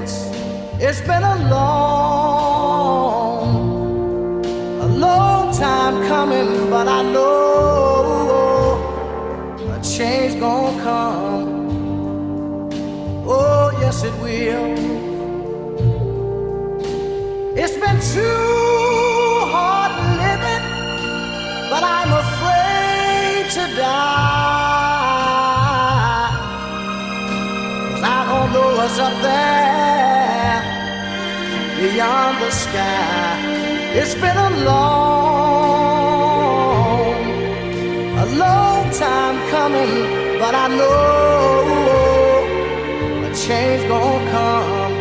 sense. It's been a long time coming, but I know a change gonna come. Oh, yes, it will. It's been too hard living, but I'm afraid to die. 'Cause I don't know what's up there beyond the sky. It's been a long time coming, but I know a change gonna come.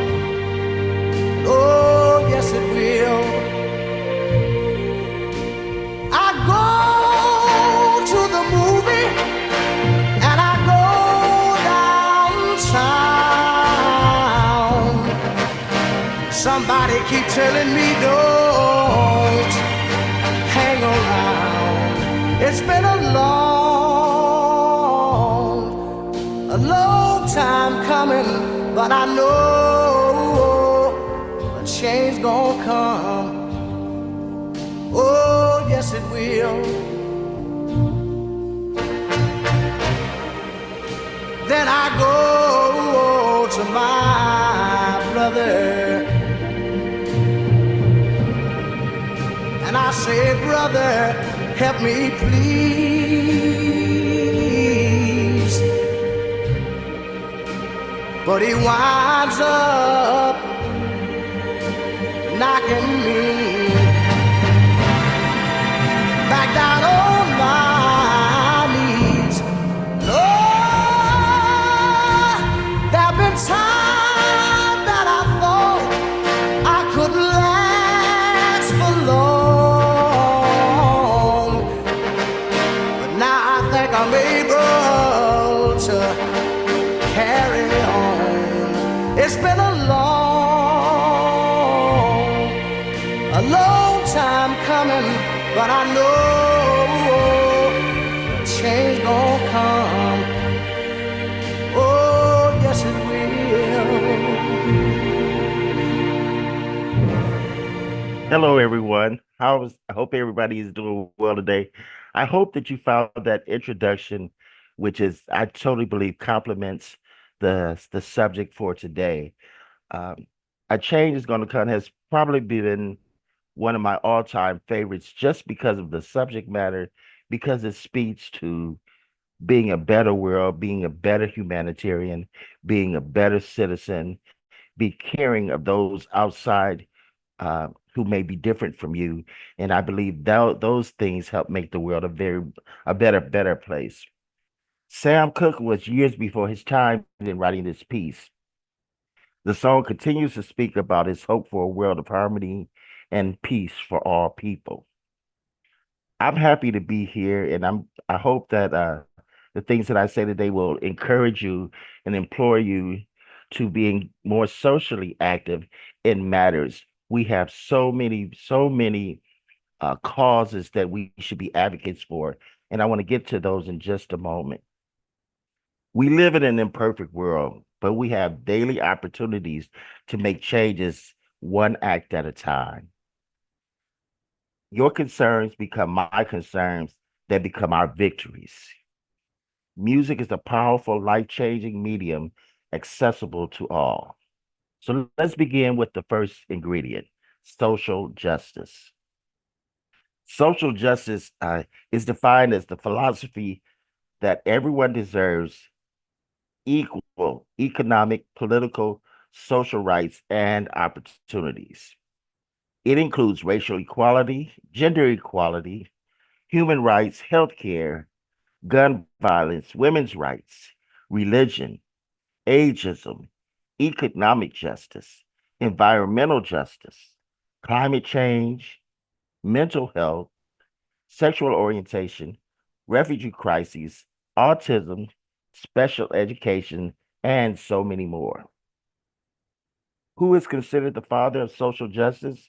Oh, yes, it will. I go to the movie and I go downtown. Somebody keep telling me don't hang around. It's been a long time coming, but I know a change gonna come. Oh, yes, it will. Then I go to my brother and I say, brother, help me please. But he winds up knocking me back down on my knees. Lord, there've been times that I thought I could last for long, but now I think I'm able to carry on. It's been a long time coming, but I know change gonna come. Oh, yes, it will. Hello, everyone. I hope everybody is doing well today. I hope that you found that introduction, which is, I totally believe, complements the subject for today. Um, a change is going to come has probably been one of my all-time favorites just because of the subject matter, because it speaks to being a better world, being a better humanitarian, being a better citizen, be caring of those outside who may be different from you. And I believe those things help make the world a better place. Sam Cooke was years before his time in writing this piece. The song continues to speak about his hope for a world of harmony and peace for all people. I'm happy to be here, and I hope that the things that I say today will encourage you and implore you to being more socially active in matters. We have so many causes that we should be advocates for, and I want to get to those in just a moment. We live in an imperfect world, but we have daily opportunities to make changes one act at a time. Your concerns become my concerns that become our victories. Music is a powerful, life-changing medium accessible to all. So let's begin with the first ingredient, social justice. Social justice is defined as the philosophy that everyone deserves equal economic, political, social rights, and opportunities. It includes racial equality, gender equality, human rights, healthcare, gun violence, women's rights, religion, ageism, economic justice, environmental justice, climate change, mental health, sexual orientation, refugee crises, autism, special education, and so many more. Who is considered the father of social justice?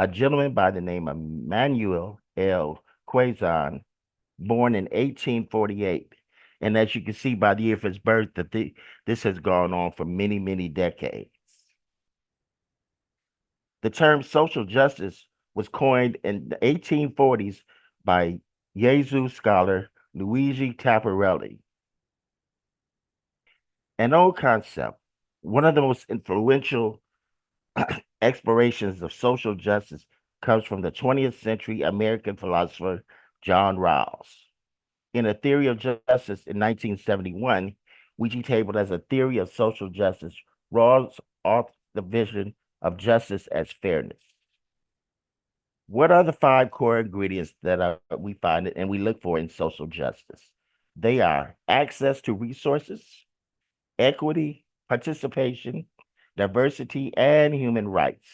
A gentleman by the name of Manuel L. Quezon, born in 1848. And as you can see by the year of his birth, this has gone on for many decades. The term social justice was coined in the 1840s by Jesuit scholar Luigi Tapparelli. An old concept, one of the most influential explorations of social justice comes from the 20th century American philosopher John Rawls. In A Theory of Justice in 1971, which he tabled as a theory of social justice, Rawls offered the vision of justice as fairness. What are the five core ingredients that we find and we look for in social justice? They are access to resources, equity, participation, diversity, and human rights.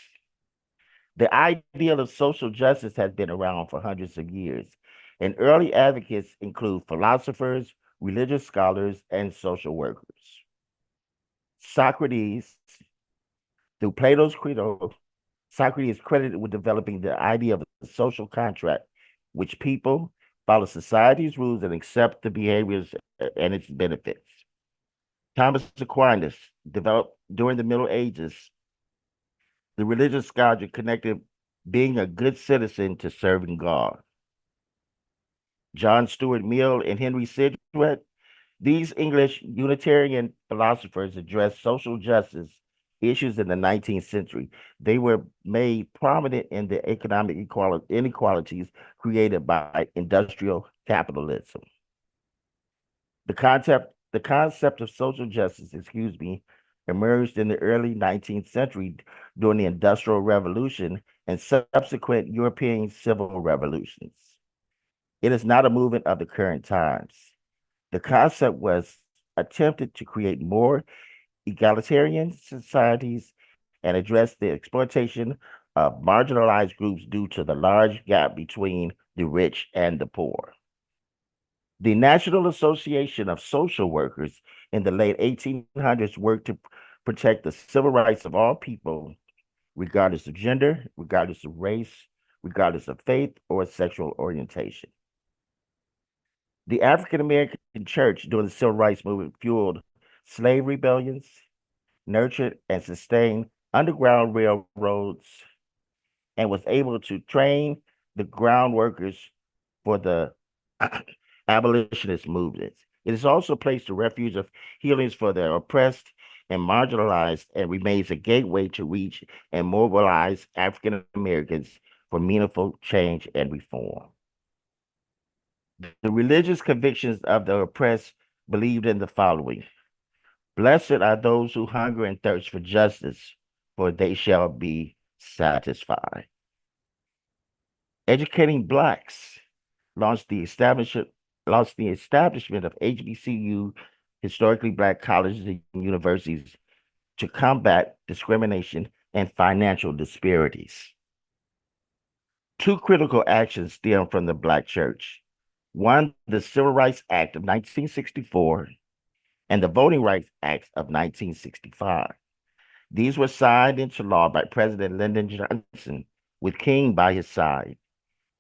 The ideal of social justice has been around for hundreds of years, and early advocates include philosophers, religious scholars, and social workers. Socrates, through Plato's Credo, Socrates is credited with developing the idea of a social contract, which people follow society's rules and accept the behaviors and its benefits. Thomas Aquinas developed during the Middle Ages the religious scholar connected being a good citizen to serving God. John Stuart Mill and Henry Sidgwick, these English Unitarian philosophers addressed social justice issues in the 19th century. They were made prominent in the economic inequalities created by industrial capitalism. The concept of social justice, emerged in the early 19th century during the Industrial Revolution and subsequent European civil revolutions. It is not a movement of the current times. The concept was attempted to create more egalitarian societies and address the exploitation of marginalized groups due to the large gap between the rich and the poor. The National Association of Social Workers in the late 1800s worked to protect the civil rights of all people, regardless of gender, regardless of race, regardless of faith or sexual orientation. The African American church during the civil rights movement fueled slave rebellions, nurtured and sustained underground railroads, and was able to train the ground workers for the abolitionist movements. It is also placed a refuge of healings for the oppressed and marginalized and remains a gateway to reach and mobilize African Americans for meaningful change and reform. The religious convictions of the oppressed believed in the following: Blessed are those who hunger and thirst for justice, for they shall be satisfied. Educating Blacks launched the establishment of HBCU, historically Black colleges and universities, to combat discrimination and financial disparities. Two critical actions stem from the Black church. One, the Civil Rights Act of 1964 and the Voting Rights Act of 1965. These were signed into law by President Lyndon Johnson, with King by his side,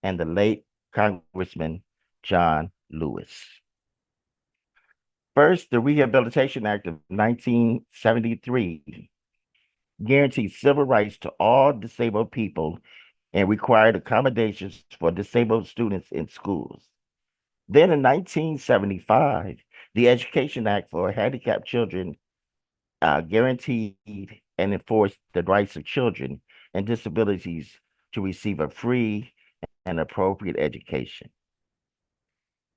and the late Congressman John Lewis. First, the Rehabilitation Act of 1973 guaranteed civil rights to all disabled people and required accommodations for disabled students in schools. Then in 1975, the Education Act for Handicapped Children guaranteed and enforced the rights of children and disabilities to receive a free and appropriate education.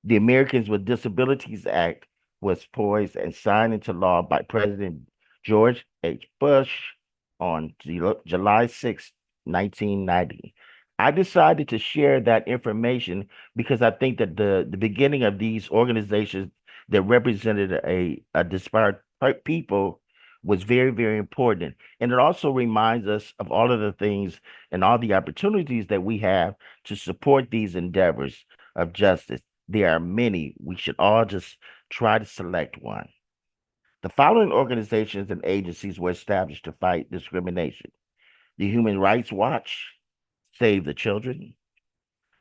The Americans with Disabilities Act was poised and signed into law by President George H. Bush on July 6, 1990. I decided to share that information because I think that the beginning of these organizations that represented a disparate people was very, very important. And it also reminds us of all of the things and all the opportunities that we have to support these endeavors of justice. There are many. We should all just try to select one. The following organizations and agencies were established to fight discrimination: the Human Rights Watch, Save the Children,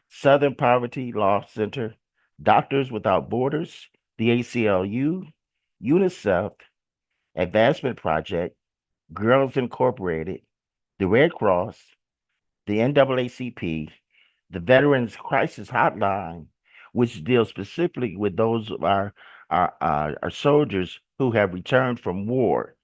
Southern Poverty Law Center, Doctors Without Borders, the ACLU, UNICEF, Advancement Project, Girls Incorporated, the Red Cross, the NAACP, the Veterans Crisis Hotline, which deals specifically with those of our soldiers who have returned from war.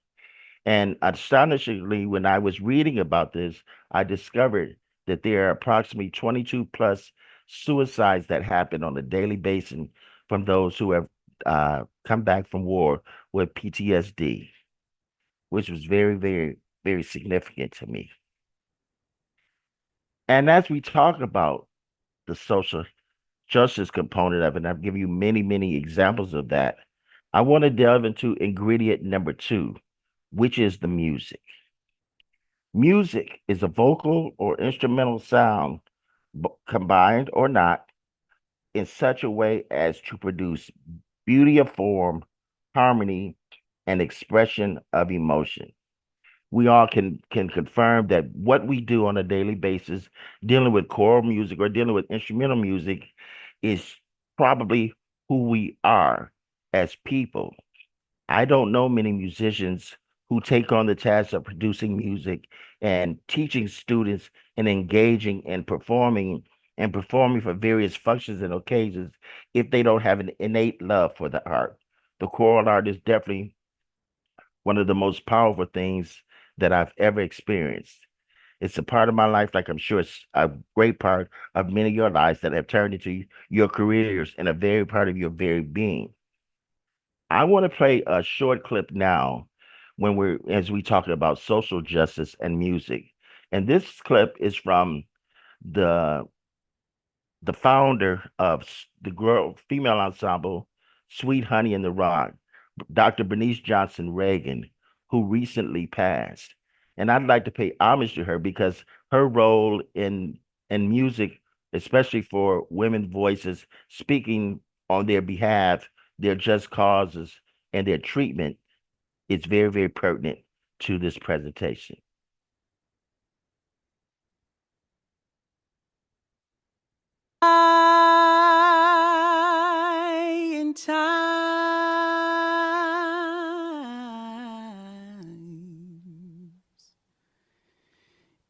And astonishingly, when I was reading about this, I discovered that there are approximately 22 plus suicides that happen on a daily basis from those who have come back from war with PTSD, which was very, very, very significant to me. And as we talk about the social justice component of it, and I've given you many, many examples of that, I want to delve into ingredient number two, which is the music. Music is a vocal or instrumental sound, combined or not, in such a way as to produce beauty of form, harmony, and expression of emotion. We all can confirm that what we do on a daily basis, dealing with choral music or dealing with instrumental music, is probably who we are as people. I don't know many musicians who take on the task of producing music and teaching students and engaging and performing for various functions and occasions if they don't have an innate love for the art. The choral art is definitely one of the most powerful things that I've ever experienced. It's a part of my life, like I'm sure it's a great part of many of your lives that have turned into your careers and a very part of your very being. I want to play a short clip now when we're as we talking about social justice and music. And this clip is from the the founder of the girl female ensemble Sweet Honey in the Rock, Dr. Bernice Johnson Reagan, who recently passed. And I'd like to pay homage to her because her role in music, especially for women's voices, speaking on their behalf, their just causes, and their treatment is very, very pertinent to this presentation. In time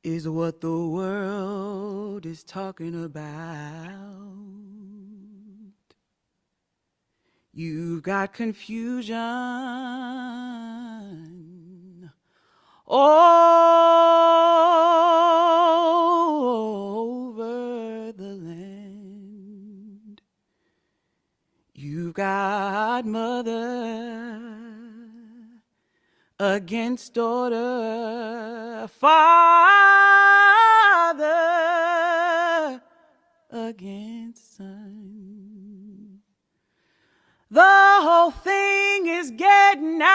is what the world is talking about. You've got confusion all over the land. You've got mother against daughter, father against son. The whole thing is getting out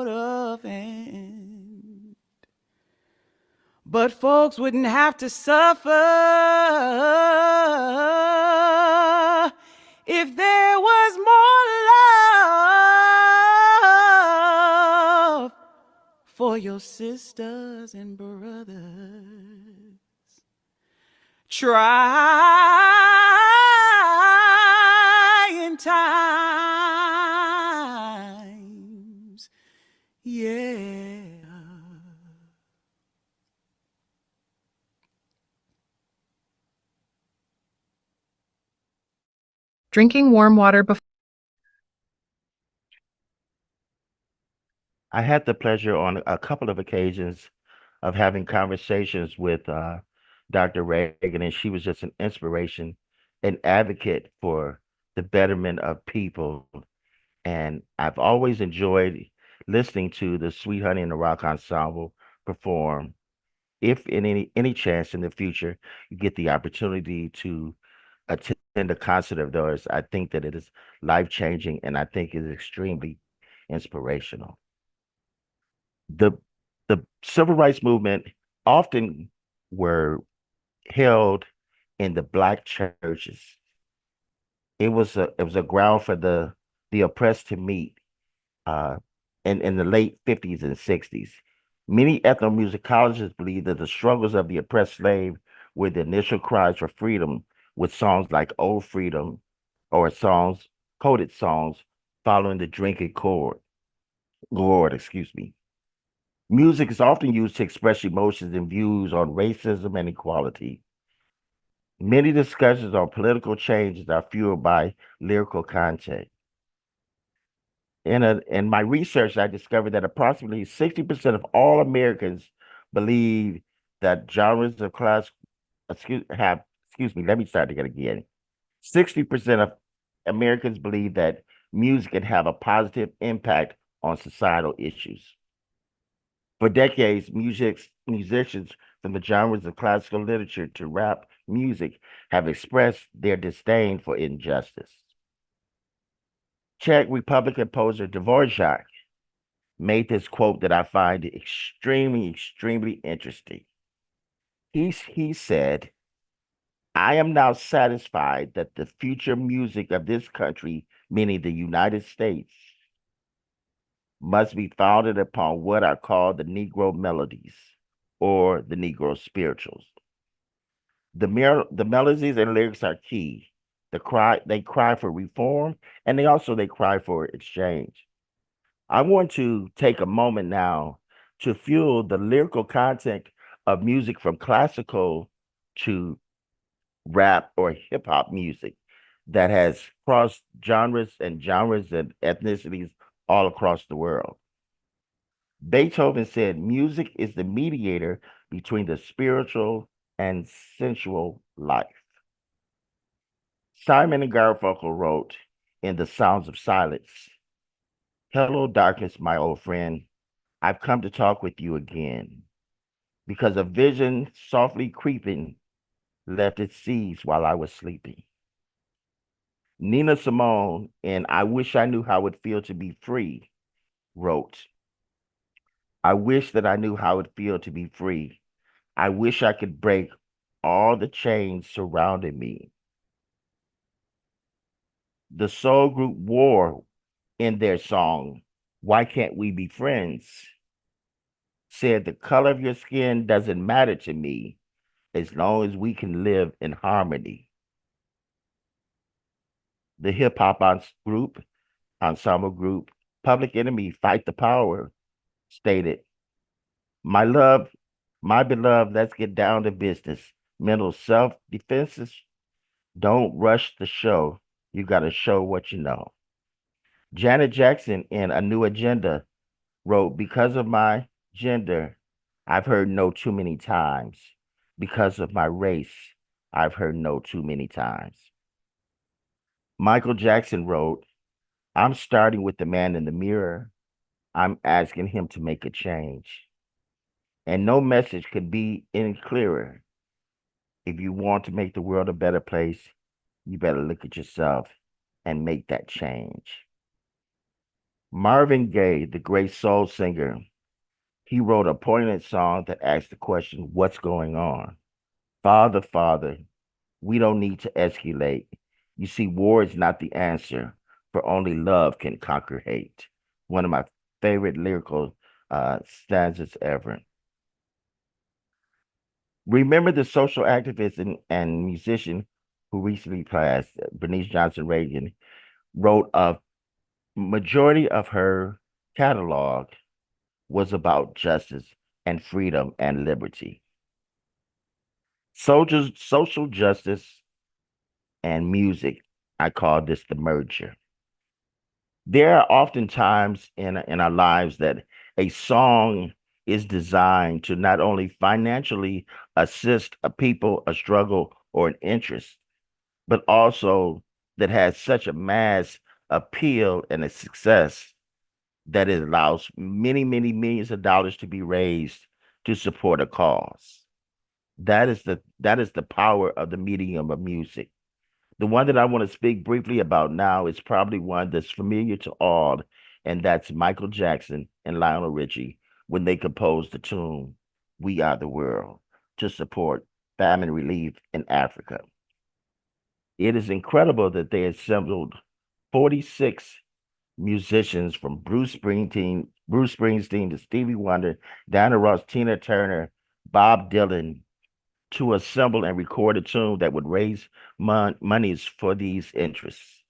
of hand. But folks wouldn't have to suffer if there was more love for your sisters and brothers. Trying times, yeah. Drinking warm water before. I had the pleasure on a couple of occasions of having conversations with Dr. Reagan, and she was just an inspiration, an advocate for the betterment of people. And I've always enjoyed listening to the Sweet Honey and the Rock Ensemble perform. If in any chance in the future you get the opportunity to attend a concert of theirs, I think that it is life changing, and I think it is extremely inspirational. The the civil rights movement often were held in the black churches. It was a ground for the oppressed to meet uh, in the late 50s and 60s. Many ethnomusicologists believe that the struggles of the oppressed slave were the initial cries for freedom, with songs like Old Freedom or coded songs following the drinking chord. Lord, excuse me. Music is often used to express emotions and views on racism and equality. Many discussions on political changes are fueled by lyrical content. In my research, I discovered that approximately 60% of all Americans believe that genres of class excuse me, let me start again. 60% of Americans believe that music can have a positive impact on societal issues. For decades, musicians from the genres of classical literature to rap music have expressed their disdain for injustice. Czech Republican poser Dvorak made this quote that I find extremely interesting. He said, I am now satisfied that the future music of this country, meaning the United States, must be founded upon what are called the Negro melodies or the Negro spirituals. The melodies and lyrics are key. They cry for reform, and they cry for exchange. I want to take a moment now to fuel the lyrical content of music from classical to rap or hip hop music that has crossed genres and ethnicities all across the world. Beethoven said music is the mediator between the spiritual and sensual life. Simon and Garfunkel wrote in The Sounds of Silence, hello, darkness, my old friend. I've come to talk with you again because a vision softly creeping left its seeds while I was sleeping. Nina Simone in I Wish I Knew How It Would Feel to Be Free wrote, I wish that I knew how it feel to be free. I wish I could break all the chains surrounding me. The soul group War in their song, Why Can't We Be Friends? Said the color of your skin doesn't matter to me as long as we can live in harmony. The hip hop ensemble group, Public Enemy, Fight the Power, stated, my love, my beloved, let's get down to business. Mental self-defenses, don't rush the show. You got to show what you know. Janet Jackson in A New Agenda wrote, because of my gender, I've heard no too many times. Because of my race, I've heard no too many times. Michael Jackson wrote, I'm starting with the man in the mirror. I'm asking him to make a change. And no message could be any clearer. If you want to make the world a better place, you better look at yourself and make that change. Marvin Gaye, the great soul singer, he wrote a poignant song that asked the question, what's going on? Father, Father, we don't need to escalate. You see, war is not the answer, for only love can conquer hate. One of my favorite lyrical stanzas ever. Remember the social activist and musician who recently passed, Bernice Johnson Reagan, wrote a majority of her catalog was about justice and freedom and liberty. Social justice and music, I call this the merger. There are often times in our lives that a song is designed to not only financially assist a people, a struggle, or an interest, but also that has such a mass appeal and a success that it allows many millions of dollars to be raised to support a cause. That is the power of the medium of music. The one that I want to speak briefly about now is probably one that's familiar to all, and that's Michael Jackson and Lionel Richie when they composed the tune We Are the World to support famine relief in Africa. It is incredible that they assembled 46 musicians from Bruce Springsteen to Stevie Wonder, Diana Ross, Tina Turner, Bob Dylan, to assemble and record a tune that would raise monies for these interests.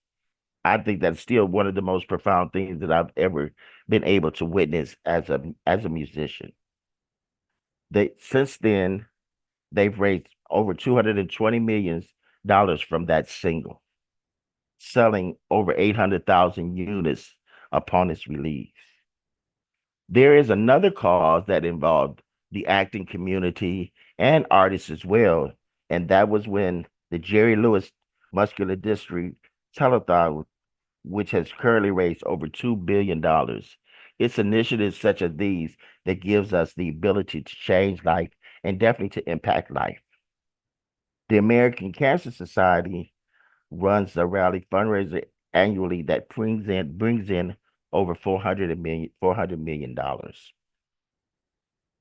I think that's still one of the most profound things that I've ever been able to witness as a musician. Since then they've raised over $220 million from that single, selling over 800,000 units upon its release. There is another cause that involved the acting community and artists as well, and that was when the Jerry Lewis Muscular Dystrophy Telethon, which has currently raised over $2 billion. It's initiatives such as these that gives us the ability to change life and definitely to impact life. The American Cancer Society runs a rally fundraiser annually that brings in over $400 million.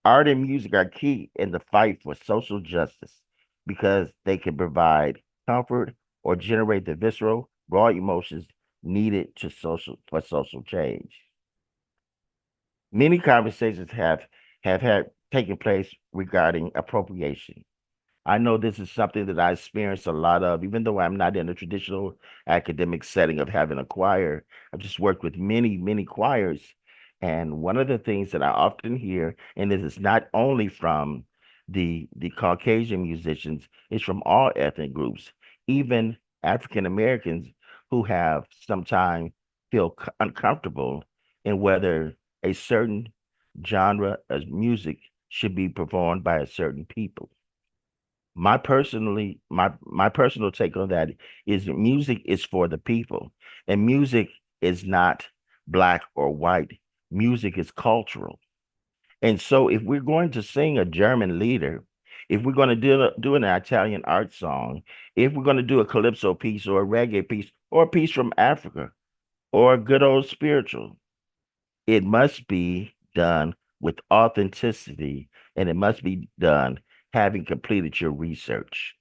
Art and music are key in the fight for social justice because they can provide comfort or generate the visceral, raw emotions needed for social change. Many conversations have had taken place regarding appropriation. I know this is something that I experience a lot of, even though I'm not in a traditional academic setting of having a choir. I've just worked with many, many choirs. And one of the things that I often hear, and this is not only from the Caucasian musicians, it's from all ethnic groups, even African Americans who have sometimes feel uncomfortable in whether a certain genre of music should be performed by a certain people. My personal take on that is music is for the people, and music is not black or white. Music is cultural. And so if we're going to sing a German leader, if we're going to do an Italian art song, if we're going to do a calypso piece or a reggae piece or a piece from Africa or a good old spiritual, it must be done with authenticity, and it must be done having completed your research.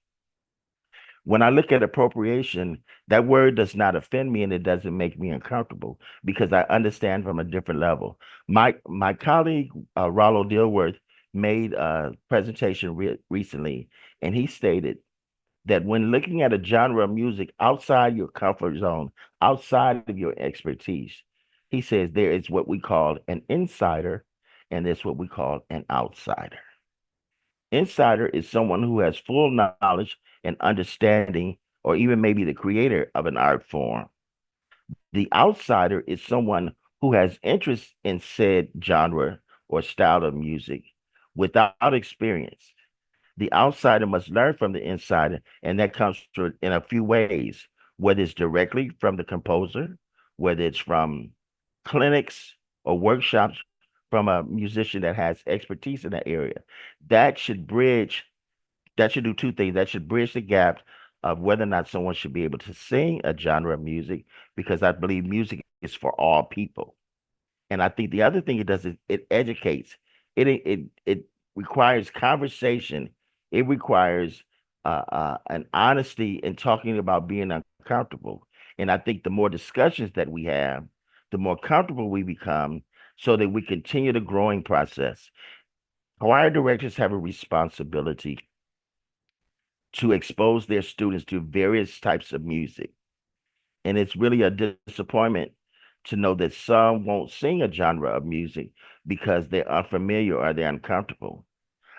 When I look at appropriation, that word does not offend me and it doesn't make me uncomfortable because I understand from a different level. My colleague Rollo Dilworth made a presentation recently, and he stated that when looking at a genre of music outside your comfort zone, outside of your expertise, he says there is what we call an insider and there's what we call an outsider. Insider is someone who has full knowledge and understanding, or even maybe the creator of an art form. The outsider is someone who has interest in said genre or style of music without experience. The outsider must learn from the insider, and that comes through in a few ways, whether it's directly from the composer, whether it's from clinics or workshops from a musician that has expertise in that area. That should bridge, that should do two things. That should bridge the gap of whether or not someone should be able to sing a genre of music, because I believe music is for all people. And I think the other thing it does is it educates. It requires conversation. It requires an honesty in talking about being uncomfortable. And I think the more discussions that we have, the more comfortable we become, so that we continue the growing process. Choir directors have a responsibility to expose their students to various types of music. And it's really a disappointment to know that some won't sing a genre of music because they're unfamiliar or they're uncomfortable.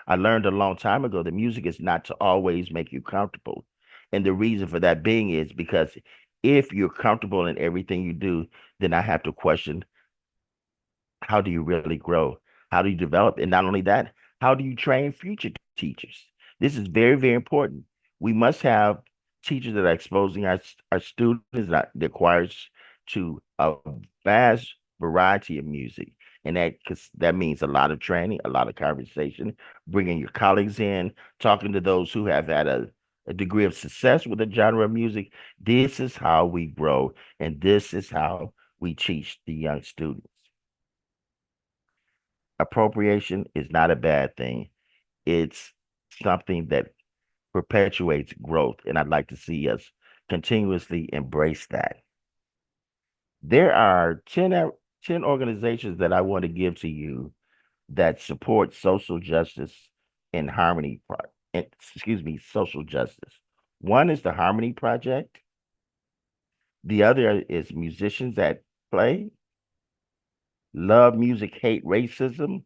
I learned a long time ago that music is not to always make you comfortable. And the reason for that being is because if you're comfortable in everything you do, then I have to question, how do you really grow? How do you develop? And not only that, how do you train future teachers? This is very, very important. We must have teachers that are exposing our students, the choirs, to a vast variety of music. And that means a lot of training, a lot of conversation, bringing your colleagues in, talking to those who have had a degree of success with a genre of music. This is how we grow, and this is how we teach the young students. Appropriation is not a bad thing. It's something that perpetuates growth, and I'd like to see us continuously embrace that. There are 10 organizations that I want to give to you that support social justice and harmony. Excuse me, social justice. One is the Harmony Project. The other is musicians that play, love music, hate racism,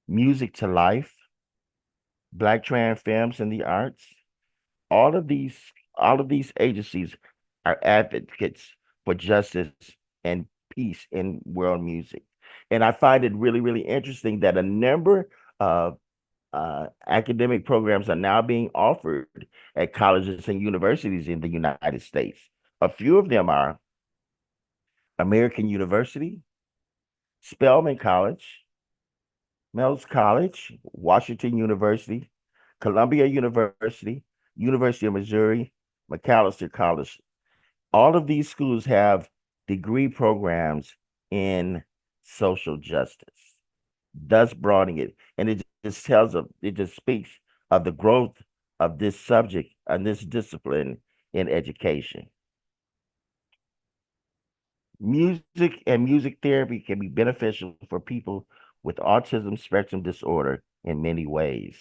music to life, Black trans films and the arts. All of these, all of these agencies are advocates for justice and peace in world music. And I find it really, really interesting that a number of academic programs are now being offered at colleges and universities in the United States. A few of them are American University, Spelman College, Mills College, Washington University, Columbia University, University of Missouri, Macalester College. All of these schools have degree programs in social justice, thus broadening it. And it just it just speaks of the growth of this subject and this discipline in education. Music and music therapy can be beneficial for people with autism spectrum disorder in many ways.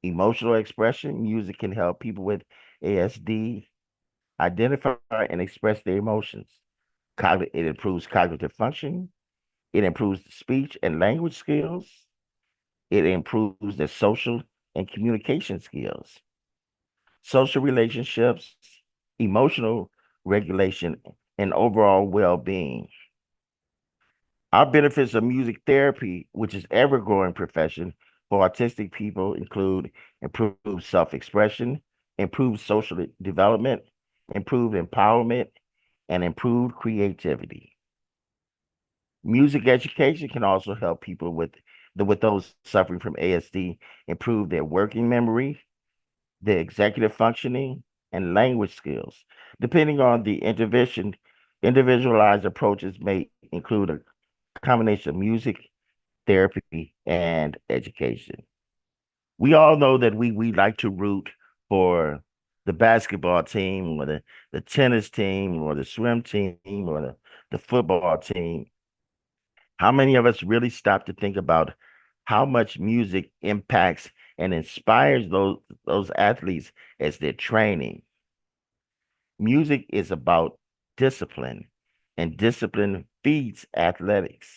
Emotional expression, music can help people with ASD identify and express their emotions. It improves cognitive function. It improves speech and language skills. It improves their social and communication skills, social relationships, emotional regulation, and overall well-being. Our benefits of music therapy, which is ever-growing profession for autistic people, include improved self-expression, improved social development, improved empowerment, and improved creativity. Music education can also help people with those suffering from ASD improve their working memory, their executive functioning, and language skills. Depending on the intervention, individualized approaches may include a combination of music, therapy, and education. We all know that we like to root for the basketball team or the tennis team or the swim team or the football team. How many of us really stop to think about how much music impacts and inspires those athletes as they're training? Music is about discipline, and discipline feeds athletics.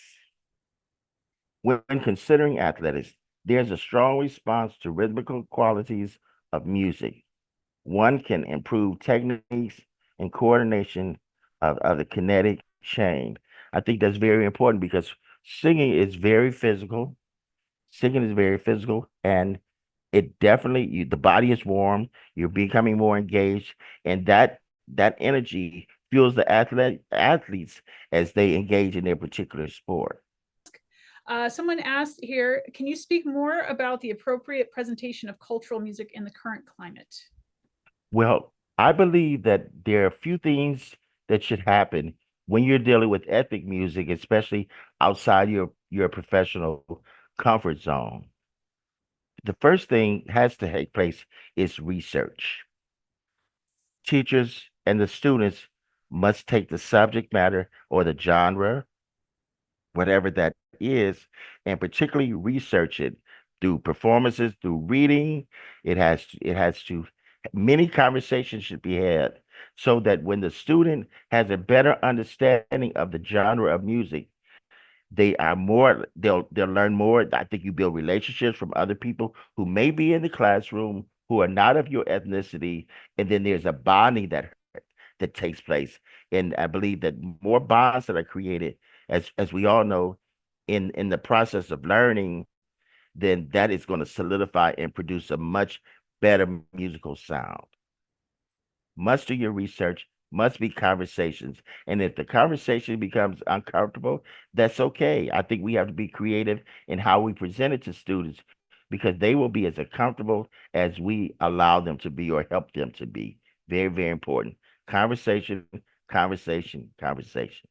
When considering athletics, there's a strong response to rhythmical qualities of music. One can improve techniques and coordination of the kinetic chain. I think that's very important because singing is very physical. Singing is very physical, and it definitely the body is warm. You're becoming more engaged, and that energy fuels the athletes as they engage in their particular sport. Someone asked here, can you speak more about the appropriate presentation of cultural music in the current climate? Well, I believe that there are a few things that should happen when you're dealing with ethnic music, especially outside your professional comfort zone. The first thing has to take place is research. Teachers and the students must take the subject matter or the genre, whatever that is, and particularly research it through performances, through reading. It has to many conversations should be had so that when the student has a better understanding of the genre of music, they'll learn more. I think you build relationships from other people who may be in the classroom who are not of your ethnicity, and then there's a bonding that takes place. And I believe that more bonds that are created, as we all know, in the process of learning, then that is going to solidify and produce a much better musical sound. Must do your research, must be conversations. And if the conversation becomes uncomfortable, that's okay. I think we have to be creative in how we present it to students because they will be as uncomfortable as we allow them to be or help them to be. Very, very important. Conversation, conversation, conversation.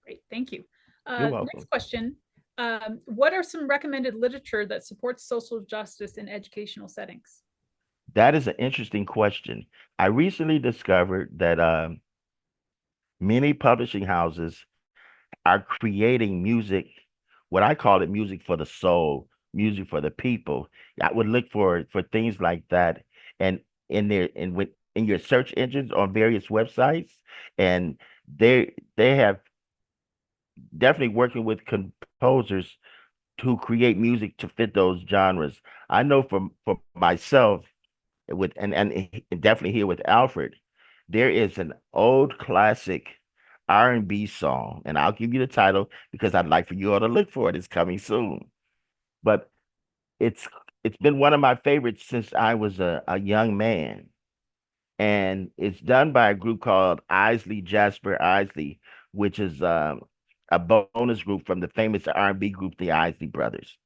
Great, thank you. You're welcome. Next question. What are some recommended literature that supports social justice in educational settings? That is an interesting question. I recently discovered that many publishing houses are creating music, what I call it music for the soul, music for the people. I would look for things like that, and in there, and in your search engines on various websites, and they have definitely working with composers to create music to fit those genres. I know for myself with and definitely here with Alfred, there is an old classic R&B song, and I'll give you the title because I'd like for you all to look for it. It's coming soon. But it's it's been one of my favorites since I was a young man. And it's done by a group called Isley Jasper Isley, which is a bonus group from the famous R&B group, the Isley Brothers.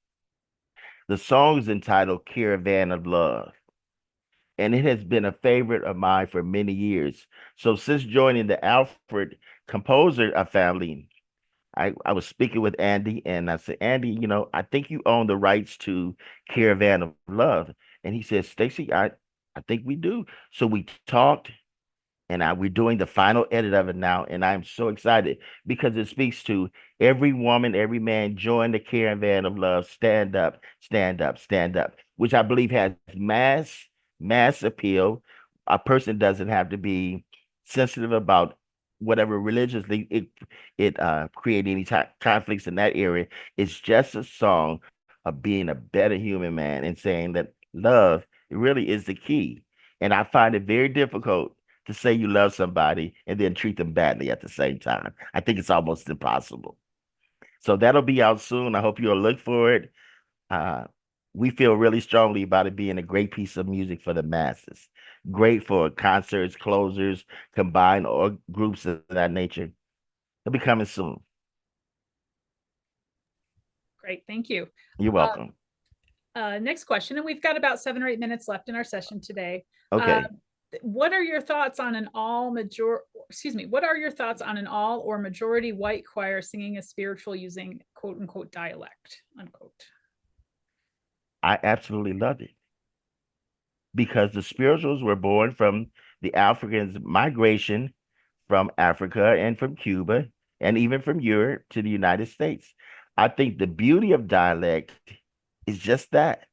The song is entitled Caravan of Love, and it has been a favorite of mine for many years. So since joining the Alfred composer family, I was speaking with Andy, and I said, Andy, I think you own the rights to Caravan of Love. And he said, Stacey, I think we do. So we talked, and we're doing the final edit of it now, and I'm so excited because it speaks to every woman, every man. Join the caravan of love. Stand up, stand up, stand up, which I believe has mass appeal. A person doesn't have to be sensitive about whatever religiously it create any conflicts in that area. It's just a song of being a better human man and saying that love really is the key. And I find it very difficult to say you love somebody and then treat them badly at the same time. I think it's almost impossible. So that'll be out soon. I hope you'll look for it. Uh, we feel really strongly about it being a great piece of music for the masses. Great for concerts, closers, combined or groups of that nature. It'll be coming soon. Great, thank you. You're welcome. Next question, and we've got about 7 or 8 minutes left in our session today. Okay. What are your thoughts on an all or majority white choir singing a spiritual using quote unquote dialect, unquote? I absolutely love it because the spirituals were born from the Africans' migration from Africa and from Cuba and even from Europe to the United States. I think the beauty of dialect is just that.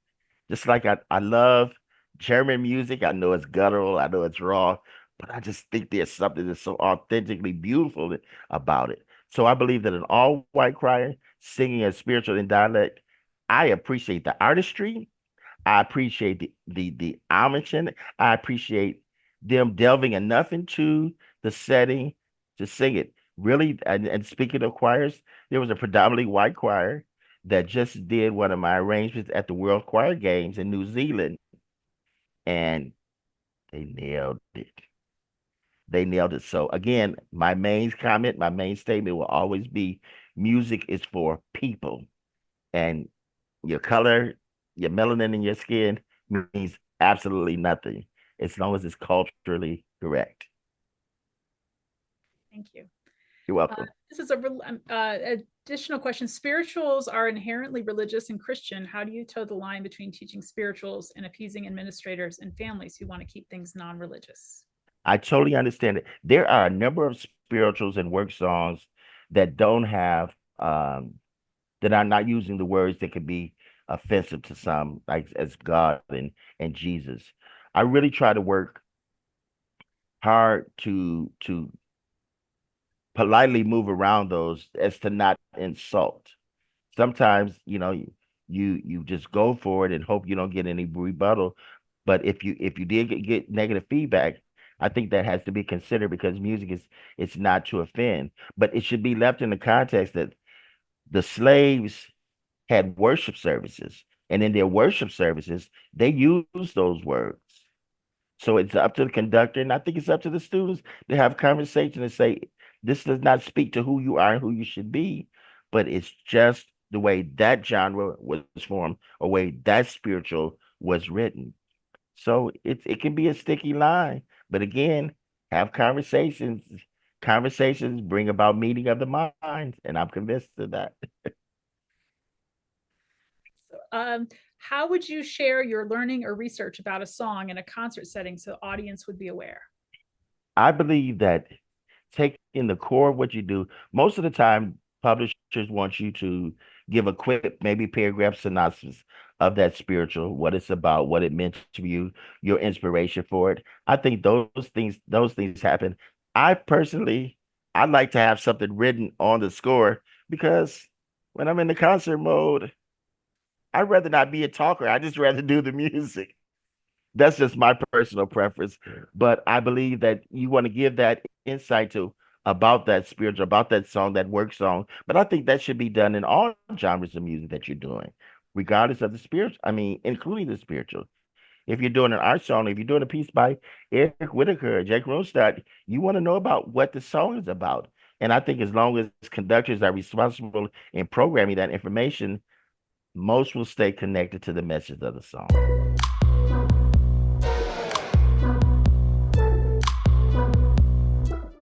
Just like I love German music. I know it's guttural, I know it's raw, but I just think there's something that's so authentically beautiful about it. So I believe that an all-white choir singing a spiritual in dialect, I appreciate the artistry. I appreciate the homage in it. I appreciate them delving enough into the setting to sing it. Really, and speaking of choirs, there was a predominantly white choir that just did one of my arrangements at the World Choir Games in New Zealand, and they nailed it. They nailed it. So again, my main comment, my main statement will always be music is for people, and your color, your melanin in your skin means absolutely nothing as long as it's culturally correct. Thank you. You're welcome. This is additional question. Spirituals are inherently religious and Christian. How do you toe the line between teaching spirituals and appeasing administrators and families who want to keep things non-religious? I totally understand it. There are a number of spirituals and work songs that don't have that are not using the words that could be offensive to some, like as God and Jesus. I really try to work hard to politely move around those as to not insult. Sometimes, you just go for it and hope you don't get any rebuttal. But if you did get negative feedback, I think that has to be considered because music is it's not to offend, but it should be left in the context that the slaves had worship services, and in their worship services, they used those words. So it's up to the conductor, and I think it's up to the students to have conversation and say, this does not speak to who you are and who you should be, but it's just the way that genre was formed, or way that spiritual was written. So it can be a sticky line, but again, have conversations. Conversations bring about meeting of the minds, and I'm convinced of that. How would you share your learning or research about a song in a concert setting so the audience would be aware? I believe that taking the core of what you do, most of the time, publishers want you to give a quick, maybe paragraph synopsis of that spiritual, what it's about, what it meant to you, your inspiration for it. I think those things happen. I personally, I like to have something written on the score because when I'm in the concert mode, I'd rather not be a talker. I just rather do the music. That's just my personal preference. But I believe that you want to give that insight to about that spiritual, about that song, that work song. But I think that should be done in all genres of music that you're doing, regardless of the spiritual. I mean, including the spiritual. If you're doing an art song, if you're doing a piece by Eric Whitaker, Jake Ronstadt, you want to know about what the song is about. And I think as long as conductors are responsible in programming that information, most will stay connected to the message of the song.